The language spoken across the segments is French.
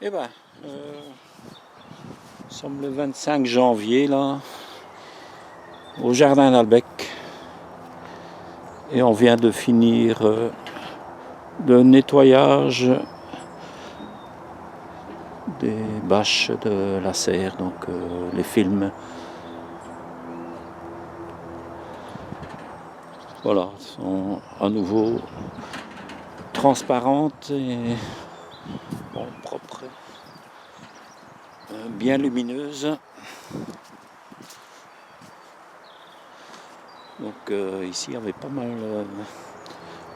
Eh ben, nous sommes le 25 janvier là, au jardin d'Albec, et on vient de finir le nettoyage des bâches de la serre, donc les films. Voilà, sont à nouveau transparentes et bon, propres, bien lumineuses. Donc ici il y avait pas mal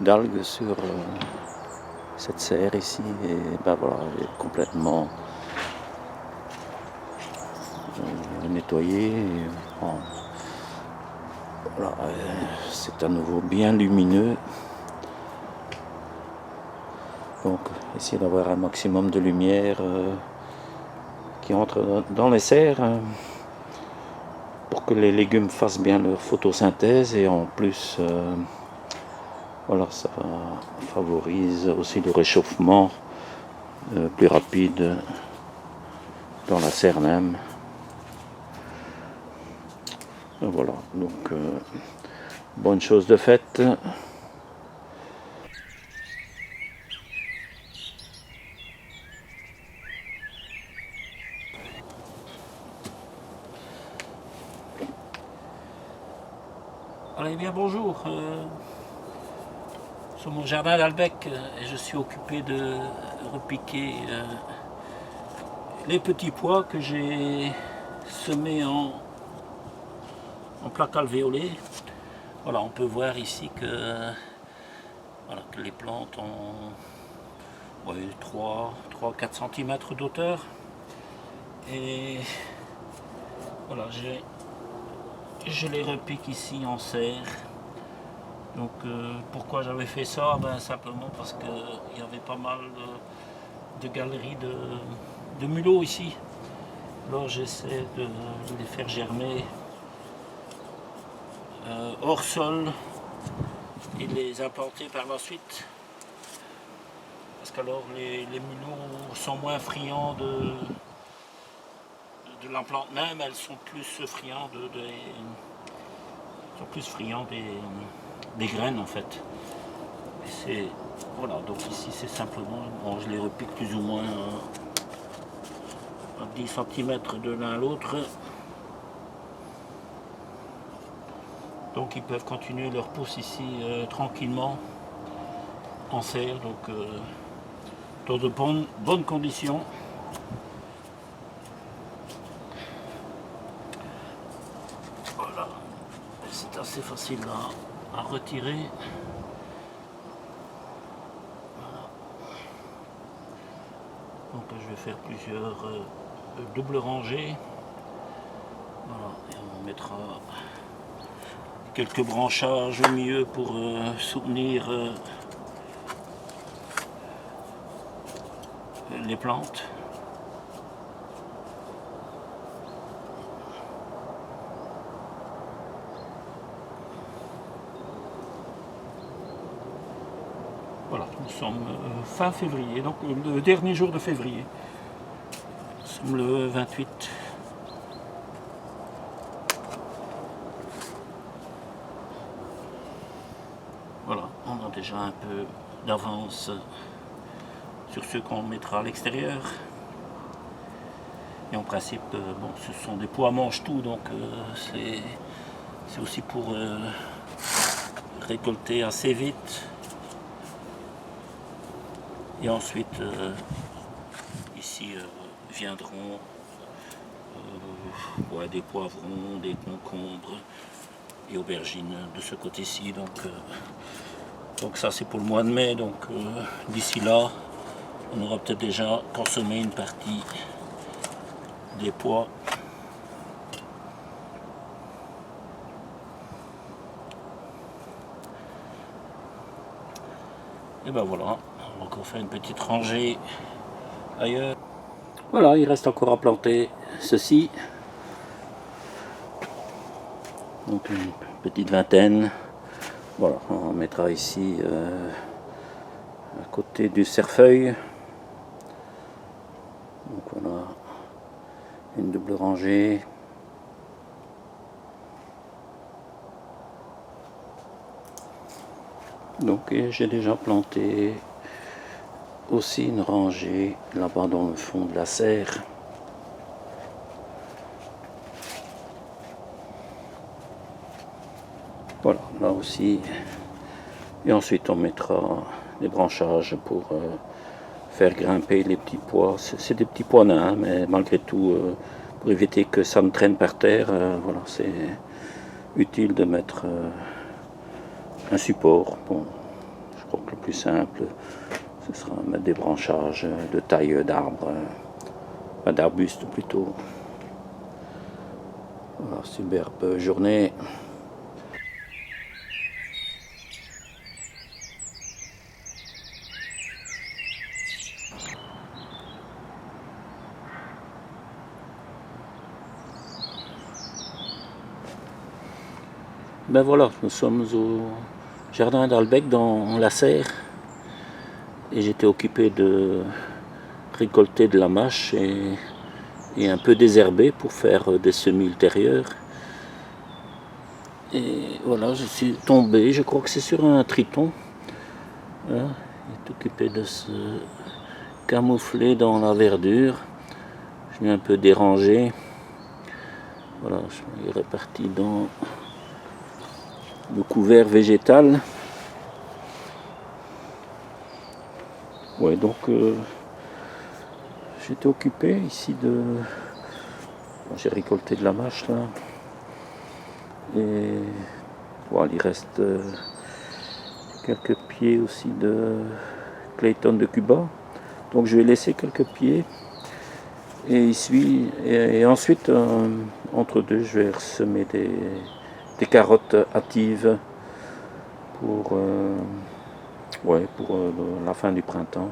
d'algues sur cette serre ici, et ben voilà, elle est complètement nettoyée. Et, bon, voilà, c'est à nouveau bien lumineux. Donc essayer d'avoir un maximum de lumière qui entre dans les serres pour que les légumes fassent bien leur photosynthèse, et en plus voilà, ça favorise aussi le réchauffement plus rapide dans la serre même. Voilà, donc bonne chose de faite. Allez bien, bonjour. Sur mon jardin d'Albec, et je suis occupé de repiquer les petits pois que j'ai semés en plaques alvéolées. Voilà, on peut voir ici que, voilà, que les plantes ont 3-4 cm d'auteur. Et voilà, je les repique ici en serre. Donc pourquoi j'avais fait ça? Simplement parce qu'il y avait pas mal de galeries de mulots ici. Alors j'essaie de les faire germer hors sol et les implanter par la suite. Parce qu'alors les mulots sont moins friands de la plante même, elles sont plus friands des graines en fait. Voilà, donc ici c'est simplement, bon, je les repique plus ou moins à 10 cm de l'un à l'autre. Donc ils peuvent continuer leur pousse ici tranquillement en serre, donc dans de bonnes conditions. Voilà, c'est assez facile à retirer. Voilà. Donc je vais faire plusieurs doubles rangées. Voilà, et on mettra quelques branchages au milieu pour soutenir les plantes. Voilà, nous sommes fin février, donc le dernier jour de février. Nous sommes le 28. Voilà, on a déjà un peu d'avance sur ce qu'on mettra à l'extérieur. Et en principe, bon, ce sont des pois mange-tout, donc c'est aussi pour récolter assez vite. Et ensuite, ici viendront des poivrons, des concombres et aubergines de ce côté-ci. Donc ça c'est pour le mois de mai. Donc d'ici là, on aura peut-être déjà consommé une partie des pois. Et ben voilà, on va encore faire une petite rangée ailleurs. Voilà, il reste encore à planter ceci. Donc une petite vingtaine. Voilà, on mettra ici à côté du cerfeuil. Donc voilà, une double rangée. Donc j'ai déjà planté aussi une rangée là-bas dans le fond de la serre. Voilà, là aussi. Et ensuite on mettra des branchages pour faire grimper les petits pois. C'est des petits pois nains, hein, mais malgré tout, pour éviter que ça ne traîne par terre, voilà, c'est utile de mettre un support. Bon, je crois que le plus simple, ce sera mettre des branchages de taille d'arbres, d'arbustes plutôt. Voilà, superbe journée. Ben voilà, nous sommes au jardin d'Albec dans la serre et j'étais occupé de récolter de la mâche et un peu désherber pour faire des semis ultérieurs. Et voilà, je suis tombé, je crois que c'est sur un triton. Voilà, il est occupé de se camoufler dans la verdure. Je l'ai un peu dérangé. Voilà, je suis réparti dans le couvert végétal. Ouais, donc j'étais occupé ici de... Bon, j'ai récolté de la mâche là. Et voilà, il reste quelques pieds aussi de Clayton de Cuba. Donc je vais laisser quelques pieds. Et ensuite, entre deux, je vais ressemer des carottes hâtives pour la fin du printemps.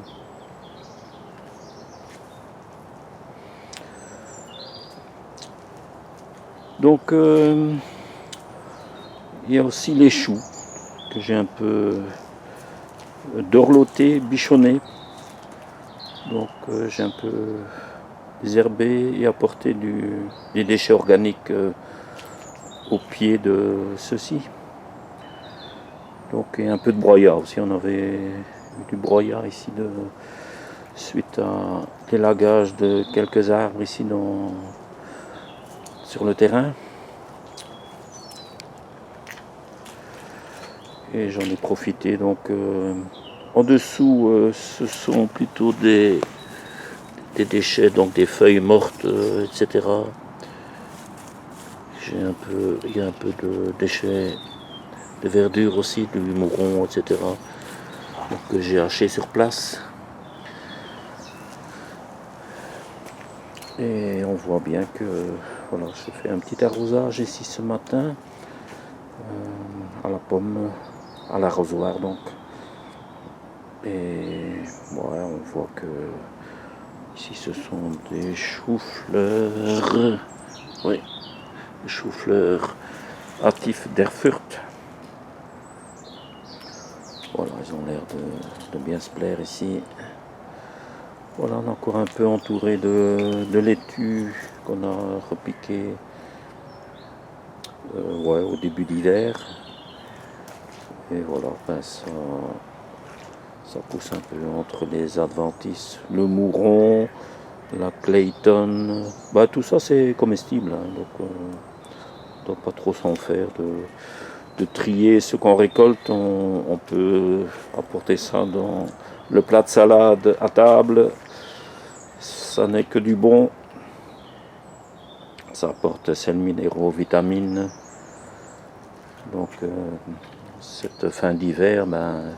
Donc il y a aussi les choux que j'ai un peu dorlotés, bichonnés. Donc j'ai un peu désherbé et apporté des déchets organiques au pied de ceux-ci. Donc et un peu de broyat aussi, on avait du broyat ici suite à l'élagage de quelques arbres ici sur le terrain. Et j'en ai profité donc en dessous ce sont plutôt des déchets, donc des feuilles mortes, etc. Il y a un peu de déchets de verdure aussi, du mouron, etc. Donc, que j'ai haché sur place. Et on voit bien que voilà, j'ai fait un petit arrosage ici ce matin à la pomme, à l'arrosoir donc. Et ouais, on voit que ici ce sont des choux-fleurs. Oui, des choux-fleurs hâtifs d'Erfurt. Voilà, ils ont l'air de bien se plaire ici. Voilà, on est encore un peu entouré de laitue qu'on a repiqué au début d'hiver. Et voilà, ben ça pousse un peu entre les adventices, le mouron, la Clayton. Ben, tout ça c'est comestible, hein, donc on ne doit pas trop s'en faire de trier ce qu'on récolte. On peut apporter ça dans le plat de salade à table. Ça n'est que du bon. Ça apporte sels minéraux, vitamines. Donc cette fin d'hiver, ben,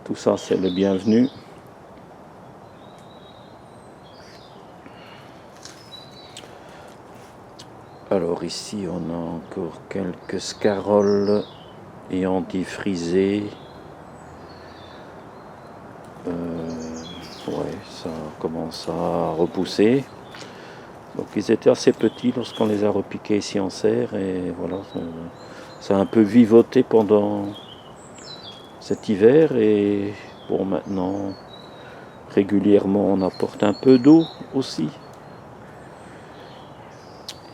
tout ça c'est le bienvenu. Alors ici on a encore quelques scaroles et antifrisés. Ouais, ça commence à repousser. Donc ils étaient assez petits lorsqu'on les a repiqués ici en serre et voilà, ça a un peu vivoté pendant cet hiver et bon maintenant régulièrement on apporte un peu d'eau aussi.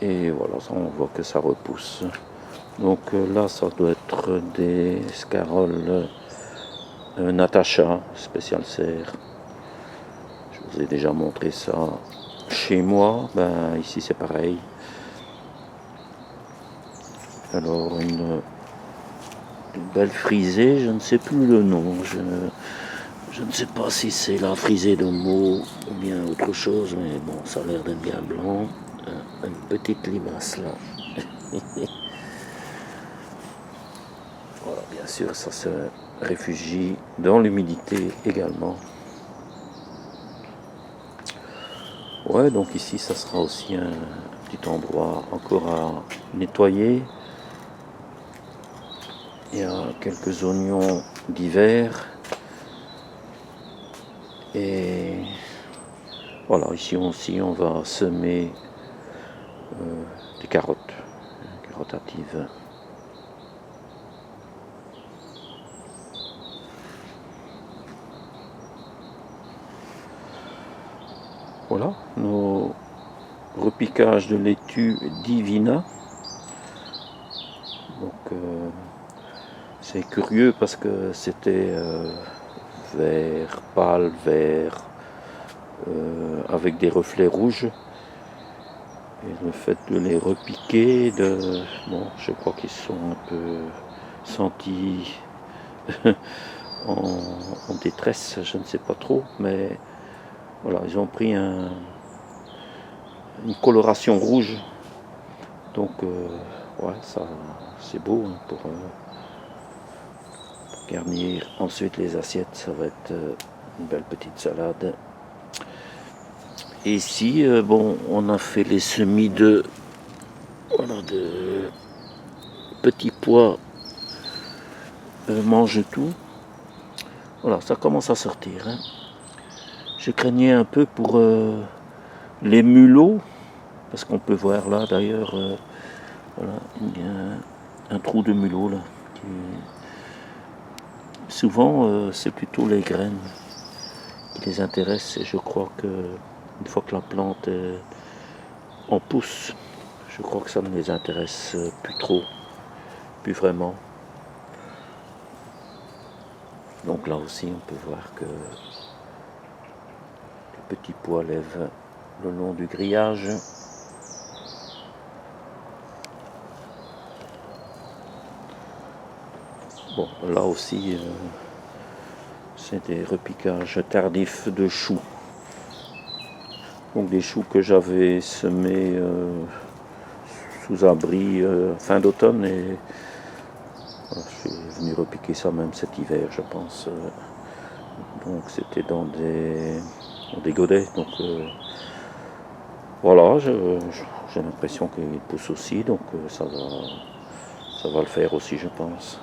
Et voilà, ça, on voit que ça repousse. Donc là, ça doit être des scaroles Natacha, spécial serre. Je vous ai déjà montré ça chez moi. Ben, ici, c'est pareil. Alors, une belle frisée, je ne sais plus le nom. Je ne sais pas si c'est la frisée de Meaux ou bien autre chose, mais bon, ça a l'air d'être bien blanc. Une petite limace là. Voilà, bien sûr, ça se réfugie dans l'humidité également. Ouais, donc ici, ça sera aussi un petit endroit encore à nettoyer. Il y a quelques oignons d'hiver. Et voilà, ici aussi, on va semer des carottes hâtives. Voilà, nos repiquages de laitue Divina. Donc, c'est curieux parce que c'était vert, pâle, vert, avec des reflets rouges. Et le fait de les repiquer, bon, je crois qu'ils sont un peu sentis en détresse, je ne sais pas trop, mais voilà, ils ont pris une coloration rouge. Donc, ouais, ça, c'est beau hein, pour garnir ensuite les assiettes. Ça va être une belle petite salade. Et ici, bon, on a fait les semis de petits pois mange tout. Voilà, ça commence à sortir. Hein. Je craignais un peu pour les mulots, parce qu'on peut voir là d'ailleurs, voilà, il y a un trou de mulot là. Souvent, c'est plutôt les graines qui les intéressent, et je crois que une fois que la plante en pousse, je crois que ça ne les intéresse plus trop, plus vraiment. Donc là aussi, on peut voir que les petits pois lèvent le long du grillage. Bon, là aussi, c'est des repiquages tardifs de choux. Donc des choux que j'avais semés sous abri fin d'automne, et voilà, je suis venu repiquer ça même cet hiver, je pense. Donc c'était dans des godets. Donc voilà, j'ai l'impression qu'il pousse aussi, donc ça va le faire aussi, je pense.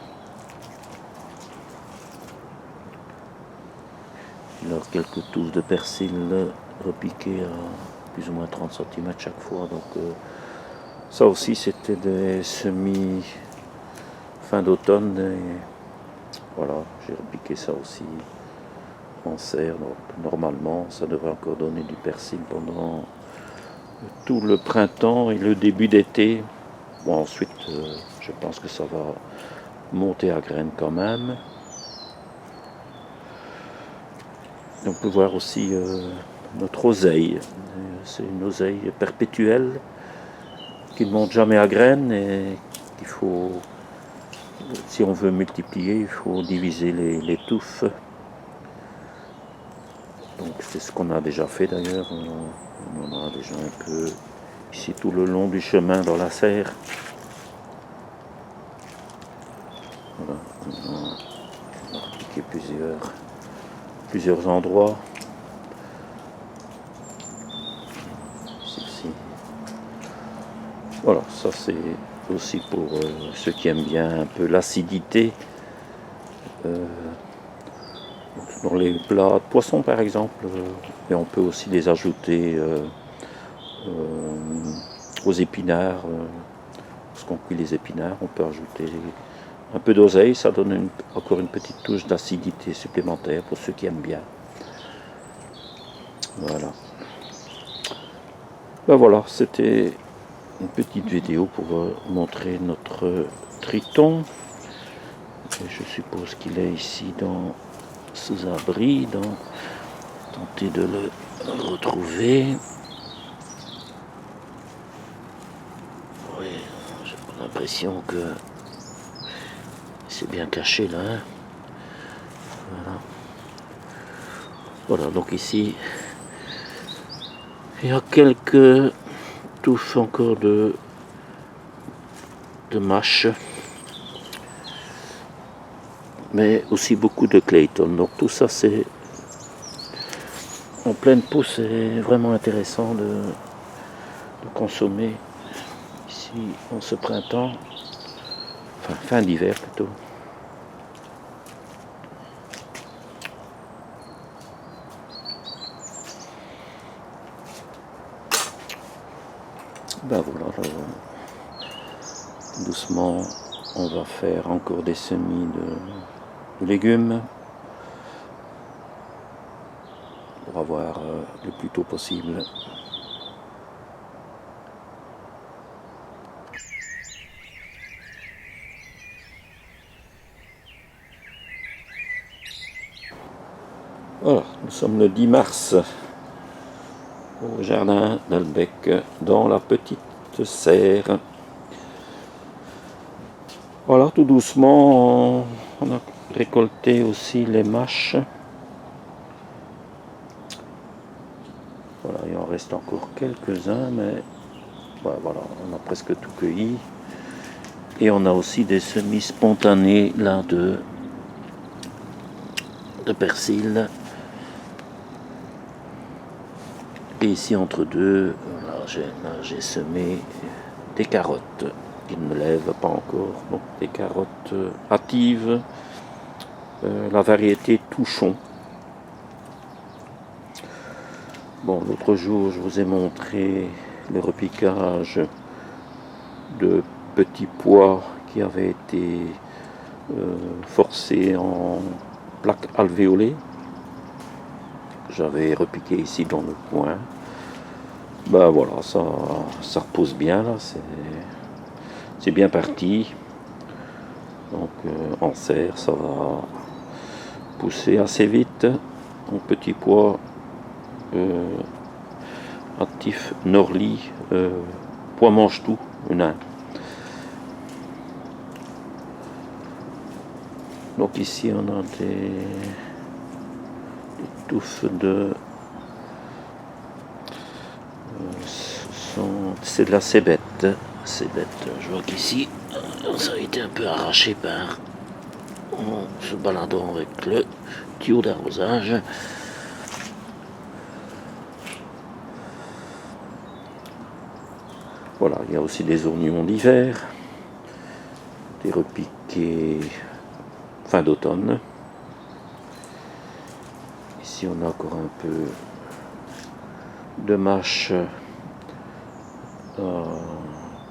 Alors quelques touffes de persil repiquées à plus ou moins 30 cm chaque fois. Donc ça aussi c'était des semis fin d'automne, et voilà, j'ai repiqué ça aussi en serre. Donc normalement ça devrait encore donner du persil pendant tout le printemps et le début d'été. Bon, ensuite je pense que ça va monter à graines quand même. On peut voir aussi notre oseille. C'est une oseille perpétuelle qui ne monte jamais à graines, et qu'il faut, si on veut multiplier, il faut diviser les touffes. Donc c'est ce qu'on a déjà fait d'ailleurs. On en a déjà un peu ici tout le long du chemin dans la serre. Voilà, on a repiqué plusieurs endroits. Ici. Voilà, ça c'est aussi pour ceux qui aiment bien un peu l'acidité. Dans les plats de poisson par exemple, et on peut aussi les ajouter aux épinards. Lorsqu'on cuit les épinards, on peut ajouter un peu d'oseille, ça donne encore une petite touche d'acidité supplémentaire pour ceux qui aiment bien. Voilà. Ben voilà, c'était une petite vidéo pour montrer notre triton. Et je suppose qu'il est ici dans sous-abri, tenter de le retrouver. Oui, j'ai l'impression que c'est bien caché là. Hein. Voilà, donc ici, il y a quelques touffes encore de mâche, mais aussi beaucoup de Clayton. Donc tout ça, c'est en pleine pousse, c'est vraiment intéressant de consommer ici en ce printemps, enfin fin d'hiver plutôt. Ben voilà, doucement on va faire encore des semis de légumes pour avoir le plus tôt possible. Voilà, nous sommes le 10 mars au jardin d'Albec dans la petite serre. Voilà, tout doucement on a récolté aussi les mâches. Voilà, il en reste encore quelques-uns, mais voilà, on a presque tout cueilli. Et on a aussi des semis spontanés là de persil. Et ici entre deux, j'ai semé des carottes qui ne lèvent pas encore, donc des carottes hâtives, la variété Touchon. Bon, l'autre jour, je vous ai montré le repiquage de petits pois qui avaient été forcés en plaques alvéolées. J'avais repiqué ici dans le coin. Ben voilà, ça repousse bien là, c'est bien parti. Donc en serre, ça va pousser assez vite. Mon petit pois actif Norli, pois mange tout, nain. Donc ici on a des touffes de c'est de la cébette. Je vois qu'ici ça a été un peu arraché par en se baladant avec le tuyau d'arrosage. Voilà, il y a aussi des oignons d'hiver, des repiqués fin d'automne. Ici on a encore un peu de mâche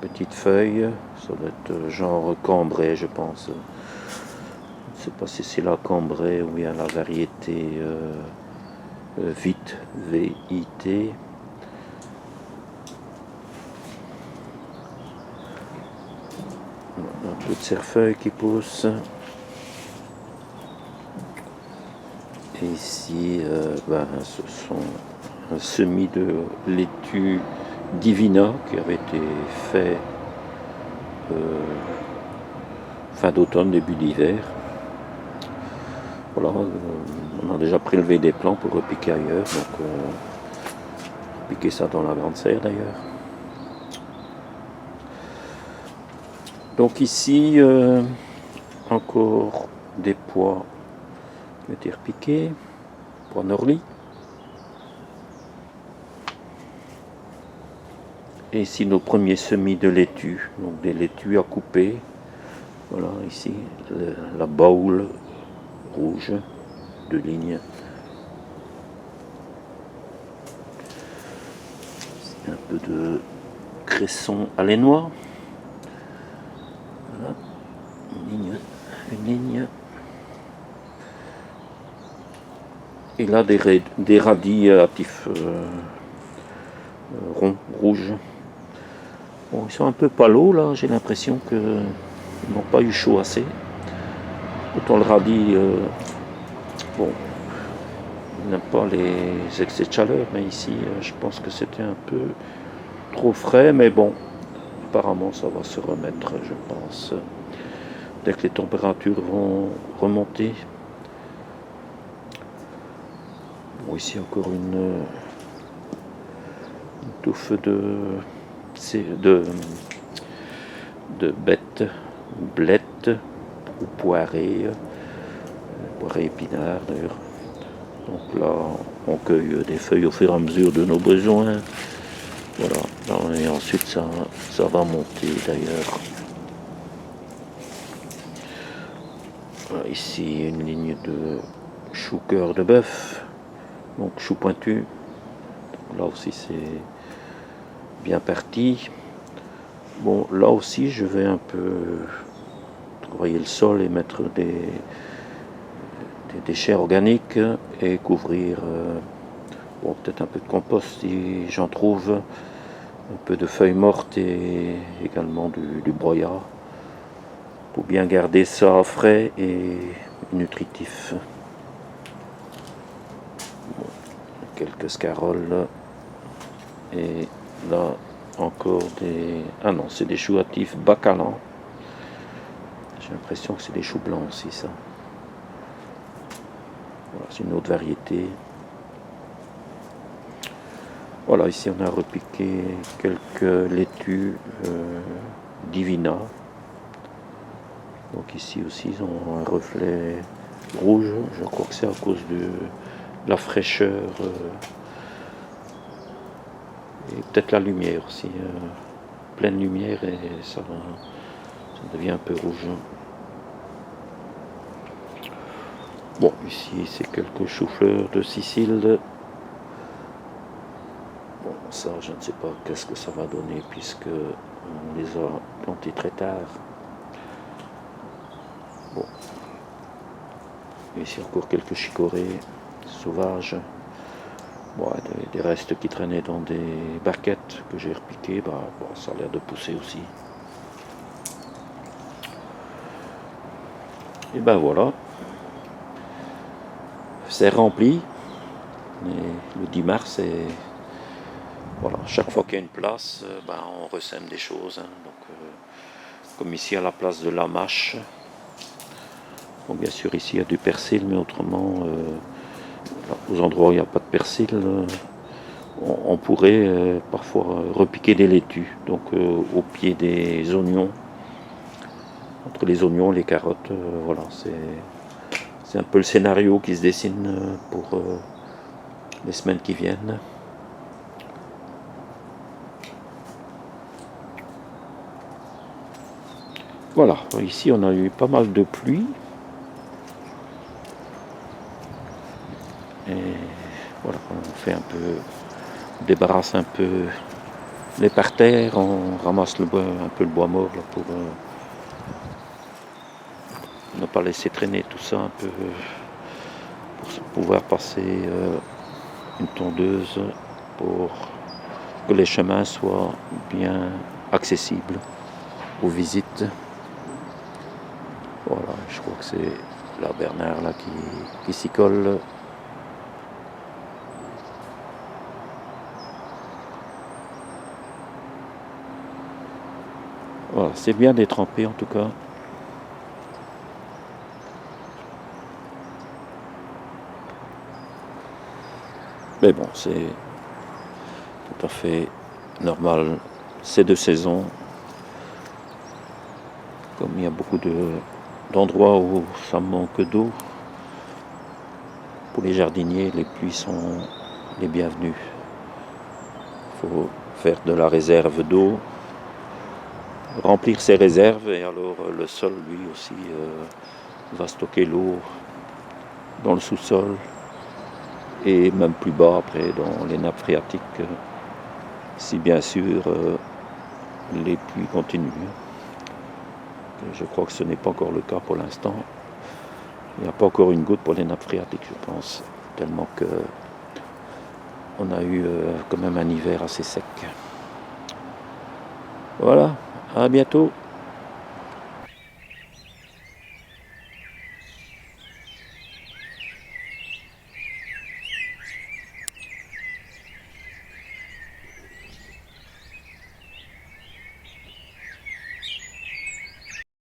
petites feuilles, ça doit être genre cambrai je pense. Je ne sais pas si c'est la cambrai ou bien la variété vite, V-I-T. Un peu de cerfeuil qui pousse. Et ici, ce sont un semis de laitue Divina qui avait été fait fin d'automne, début d'hiver. Voilà, on a déjà prélevé des plants pour repiquer ailleurs, donc piquer ça dans la grande serre d'ailleurs. Donc ici, encore des pois qui ont été repiqués, pois Norli. Et ici nos premiers semis de laitue, donc des laitues à couper. Voilà, ici la baule rouge de ligne. Un peu de cresson alénois. Voilà, une ligne. Et là des radis actifs ronds, rouges. Bon, ils sont un peu palos là, j'ai l'impression qu'ils n'ont pas eu chaud assez. Autant le radis, bon, il n'aime pas les excès de chaleur, mais ici, je pense que c'était un peu trop frais, mais bon, apparemment ça va se remettre, je pense, dès que les températures vont remonter. Bon, ici encore une touffe de bêtes, ou blettes, ou poirées épinards d'ailleurs. Donc là, on cueille des feuilles au fur et à mesure de nos besoins. Voilà, et ensuite ça va monter d'ailleurs. Voilà, ici une ligne de chou cœur de bœuf, donc chou pointu. Là aussi c'est bien parti. Bon, là aussi je vais un peu travailler le sol et mettre des déchets organiques et couvrir bon, peut-être un peu de compost si j'en trouve, un peu de feuilles mortes et également du broyat pour bien garder ça frais et nutritif. Bon, quelques scaroles et là encore des... Ah non, c'est des choux hâtifs bacalans. J'ai l'impression que c'est des choux blancs aussi ça. Voilà, c'est une autre variété. Voilà, ici on a repiqué quelques laitues Divina. Donc ici aussi ils ont un reflet rouge. Je crois que c'est à cause de la fraîcheur et peut-être la lumière aussi. Pleine lumière et ça devient un peu rouge. Bon, ici c'est quelques choux-fleurs de Sicile. Bon, ça je ne sais pas qu'est-ce que ça va donner puisque on les a plantés très tard. Bon. Ici encore quelques chicorées sauvages. Bon, des restes qui traînaient dans des barquettes que j'ai repiquées. Bon, ça a l'air de pousser aussi. Et ben voilà. C'est rempli. Et le 10 mars, et voilà, chaque fois qu'il y a une place, on ressème des choses. Hein. Donc, comme ici à la place de la mâche. Bon, bien sûr, ici il y a du persil, mais autrement, aux endroits où il n'y a pas de persil, on pourrait parfois repiquer des laitues. Donc, au pied des oignons, entre les oignons, les carottes, voilà, c'est un peu le scénario qui se dessine pour les semaines qui viennent. Voilà, ici on a eu pas mal de pluie. Et voilà, on fait un peu, on débarrasse un peu les parterres, on ramasse le bois, un peu le bois mort là, pour ne pas laisser traîner tout ça un peu, pour pouvoir passer une tondeuse pour que les chemins soient bien accessibles aux visites. Voilà, je crois que c'est là Bernard là qui s'y colle. Voilà, c'est bien d'être trempé en tout cas. Mais bon, c'est tout à fait normal. C'est de saison. Comme il y a beaucoup d'endroits où ça manque d'eau, pour les jardiniers, les pluies sont les bienvenues. Il faut faire de la réserve d'eau, remplir ses réserves, et alors le sol, lui aussi, va stocker l'eau dans le sous-sol et même plus bas après dans les nappes phréatiques, si bien sûr les pluies continuent. Je crois que ce n'est pas encore le cas pour l'instant. Il n'y a pas encore une goutte pour les nappes phréatiques, je pense, tellement que on a eu quand même un hiver assez sec. Voilà, à bientôt.